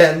10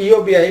EOBI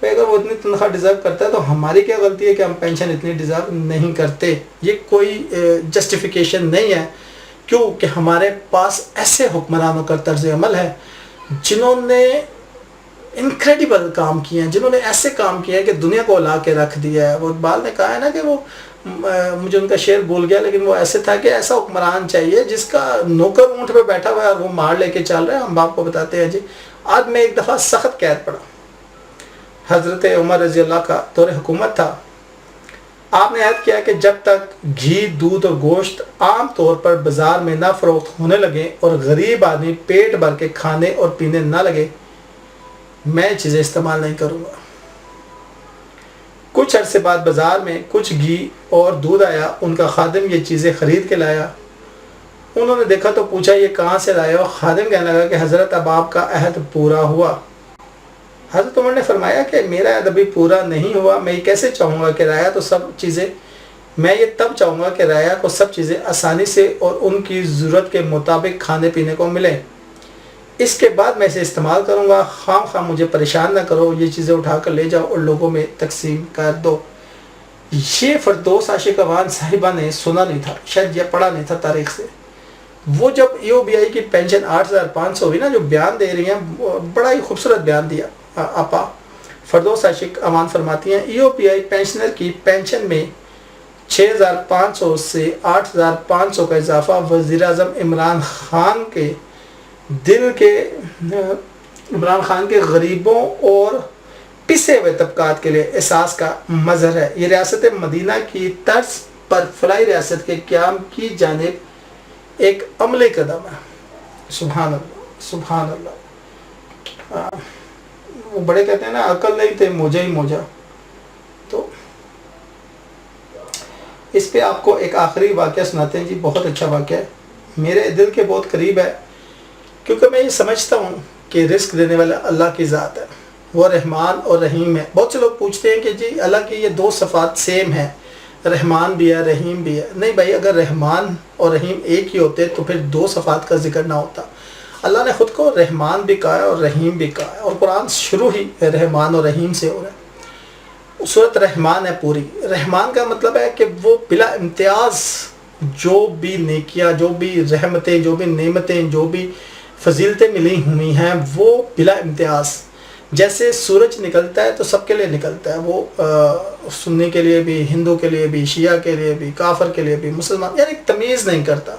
بھائی اگر وہ اتنی تنخواہ ڈیزرو کرتا ہے تو ہماری کیا غلطی ہے کہ ہم پینشن اتنی ڈیزرو نہیں کرتے؟ یہ کوئی جسٹیفیکیشن نہیں ہے، کیونکہ ہمارے پاس ایسے حکمرانوں کا طرز عمل ہے جنہوں نے انکریڈیبل کام کیے ہیں، جنہوں نے ایسے کام کیے ہیں کہ دنیا کو ہلا کے رکھ دیا ہے۔ وہ اقبال نے کہا ہے نا کہ وہ مجھے ان کا شعر بھول گیا، لیکن وہ ایسے تھا کہ ایسا حکمران چاہیے جس کا نوکر اونٹ پہ بیٹھا ہوا ہے اور وہ مار لے کے چل رہا ہے۔ ہم آپ کو بتاتے ہیں جی، آج میں ایک دفعہ سخت قید پڑا، حضرت عمر رضی اللہ کا دور حکومت تھا۔ آپ نے عہد کیا کہ جب تک گھی، دودھ اور گوشت عام طور پر بازار میں نہ فروخت ہونے لگے اور غریب آدمی پیٹ بھر کے کھانے اور پینے نہ لگے، میں چیزیں استعمال نہیں کروں گا۔ کچھ عرصے بعد بازار میں کچھ گھی اور دودھ آیا، ان کا خادم یہ چیزیں خرید کے لایا۔ انہوں نے دیکھا تو پوچھا یہ کہاں سے لایا؟ خادم کہنے لگا کہ حضرت اب آپ کا عہد پورا ہوا۔ حضرت عمر نے فرمایا کہ میرا عہد ابھی پورا نہیں ہوا، میں یہ کیسے چاہوں گا کہ رعایا تو سب چیزیں، میں یہ تب چاہوں گا کہ رعایا کو سب چیزیں آسانی سے اور ان کی ضرورت کے مطابق کھانے پینے کو ملیں، اس کے بعد میں اسے استعمال کروں گا، خام خام مجھے پریشان نہ کرو، یہ چیزیں اٹھا کر لے جاؤ اور لوگوں میں تقسیم کر دو۔ یہ فردوس عاشق اوان صاحبہ نے سنا نہیں تھا، شاید یہ پڑھا نہیں تھا تاریخ سے۔ وہ جب EOBI کی پینشن 8500 ہوئی نا، جو بیان دے رہی ہیں، بڑا ہی خوبصورت بیان دیا۔ آپا فردوس عاشق اوان فرماتی ہیں EOBI پینشنر کی پینشن میں 6500 سے 8500 کا اضافہ وزیر اعظم عمران خان کے غریبوں اور پسے ہوئے طبقات کے لیے احساس کا مظہر ہے۔ یہ ریاست مدینہ کی طرز پر فلاحی ریاست کے قیام کی جانب ایک عملی قدم ہے۔ سبحان اللہ، سبحان اللہ۔ وہ بڑے کہتے ہیں نا، عقل نہیں تھے موجہ ہی موجہ۔ تو اس پہ آپ کو ایک آخری واقعہ سناتے ہیں جی، بہت اچھا واقعہ ہے، میرے دل کے بہت قریب ہے، کیونکہ میں یہ سمجھتا ہوں کہ رزق دینے والا اللہ کی ذات ہے، وہ رحمان اور رحیم ہے۔ بہت سے لوگ پوچھتے ہیں کہ جی اللہ کی یہ دو صفات سیم ہیں، رحمان بھی ہے رحیم بھی ہے۔ نہیں بھائی، اگر رحمان اور رحیم ایک ہی ہوتے تو پھر دو صفات کا ذکر نہ ہوتا۔ اللہ نے خود کو رحمان بھی کہا ہے اور رحیم بھی کہا ہے، اور قرآن شروع ہی رحمان اور رحیم سے ہو رہا ہے۔ سورۃ رحمان ہے پوری۔ رحمان کا مطلب ہے کہ وہ بلا امتیاز جو بھی نیکیاں، جو بھی رحمتیں، جو بھی نعمتیں، جو بھی فضیلتیں ملی ہوئی ہیں، وہ بلا امتیاز، جیسے سورج نکلتا ہے تو سب کے لیے نکلتا ہے، وہ سنی کے لیے بھی، ہندو کے لیے بھی، شیعہ کے لیے بھی، کافر کے لیے بھی، مسلمان، یعنی تمیز نہیں کرتا۔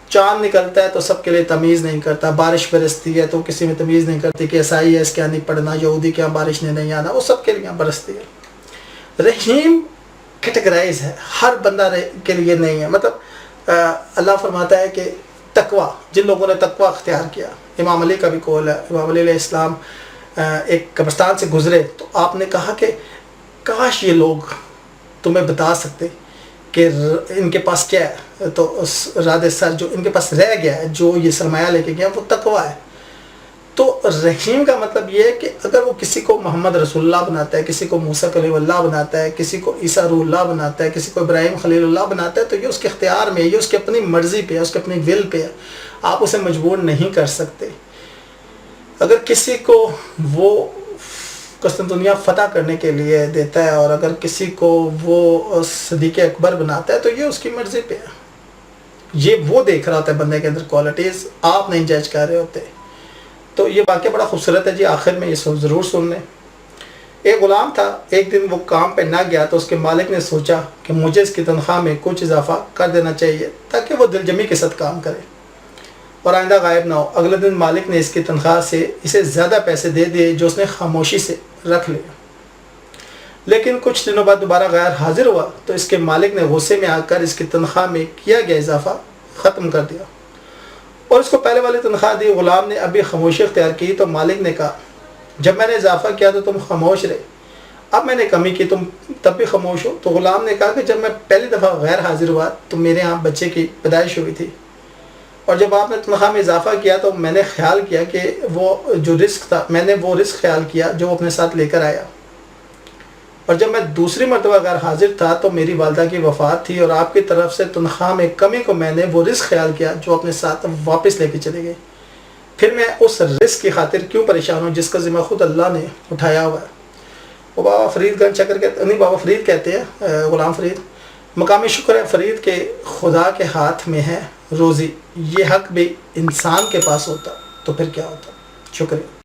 چاند نکلتا ہے تو سب کے لیے تمیز نہیں کرتا، بارش برستی ہے تو کسی میں تمیز نہیں کرتی کہ عیسائی ہے اس کے یہاں نہیں پڑھنا، یہودی کے یہاں بارش نے نہیں آنا، وہ سب کے لیے برستی ہے۔ رحیم کیٹیگرائز ہے، ہر بندہ کے لیے نہیں ہے۔ مطلب اللہ فرماتا ہے کہ تقوی، جن لوگوں نے تقوی اختیار کیا، امام علی کا بھی قول ہے، امام علی علیہ السلام ایک قبرستان سے گزرے تو آپ نے کہا کہ کاش یہ لوگ تمہیں بتا سکتے کہ ان کے پاس کیا ہے، تو اس راد سر جو ان کے پاس رہ گیا ہے، جو یہ سرمایہ لے کے گیا، وہ تقوی ہے۔ تو رحیم کا مطلب یہ ہے کہ اگر وہ کسی کو محمد رسول اللہ بناتا ہے، کسی کو موسیٰ کلیم اللہ بناتا ہے، کسی کو عیسیٰ روح اللہ بناتا ہے، کسی کو ابراہیم خلیل اللہ بناتا ہے، تو یہ اس کے اختیار میں، یہ اس کی اپنی مرضی پہ ہے، اس کے اپنی ول پہ ہے، آپ اسے مجبور نہیں کر سکتے۔ اگر کسی کو وہ قسطنطنیہ فتح کرنے کے لیے دیتا ہے اور اگر کسی کو وہ صدیق اکبر بناتا ہے تو یہ اس کی مرضی پہ ہے، یہ وہ دیکھ رہا ہوتا ہے بندے کے اندر کوالٹیز، آپ نہیں جج کر رہے ہوتے۔ تو یہ واقعہ بڑا خوبصورت ہے جی، آخر میں یہ ضرور سن لیں۔ ایک غلام تھا، ایک دن وہ کام پہ نہ گیا تو اس کے مالک نے سوچا کہ مجھے اس کی تنخواہ میں کچھ اضافہ کر دینا چاہیے تاکہ وہ دل جمی کے ساتھ کام کرے اور آئندہ غائب نہ ہو۔ اگلے دن مالک نے اس کی تنخواہ سے اسے زیادہ پیسے دے دیے جو اس نے خاموشی سے رکھ لیا، لیکن کچھ دنوں بعد دوبارہ غیر حاضر ہوا تو اس کے مالک نے غصے میں آ کر اس کی تنخواہ میں کیا گیا اضافہ ختم کر دیا اور اس کو پہلے والی تنخواہ دی۔ غلام نے ابھی خاموشی اختیار کی تو مالک نے کہا جب میں نے اضافہ کیا تو تم خاموش رہے، اب میں نے کمی کی تم تب بھی خاموش ہو۔ تو غلام نے کہا کہ جب میں پہلی دفعہ غیر حاضر ہوا تو میرے ہاں بچے کی پیدائش ہوئی تھی، اور جب آپ نے تنخواہ میں اضافہ کیا تو میں نے خیال کیا کہ وہ جو رزق تھا، میں نے وہ رزق خیال کیا جو وہ اپنے ساتھ لے کر آیا، اور جب میں دوسری مرتبہ غیر حاضر تھا تو میری والدہ کی وفات تھی اور آپ کی طرف سے تنخواہ میں کمی کو میں نے وہ رزق خیال کیا جو اپنے ساتھ واپس لے کے چلے گئے، پھر میں اس رزق کی خاطر کیوں پریشان ہوں جس کا ذمہ خود اللہ نے اٹھایا ہوا ہے۔ وہ بابا فرید گنج چکر کہتے نہیں، بابا فرید کہتے ہیں، غلام فرید، مقامی شکر ہے فرید کے خدا کے ہاتھ میں ہے روزی، یہ حق بھی انسان کے پاس ہوتا تو پھر کیا ہوتا۔ شکریہ۔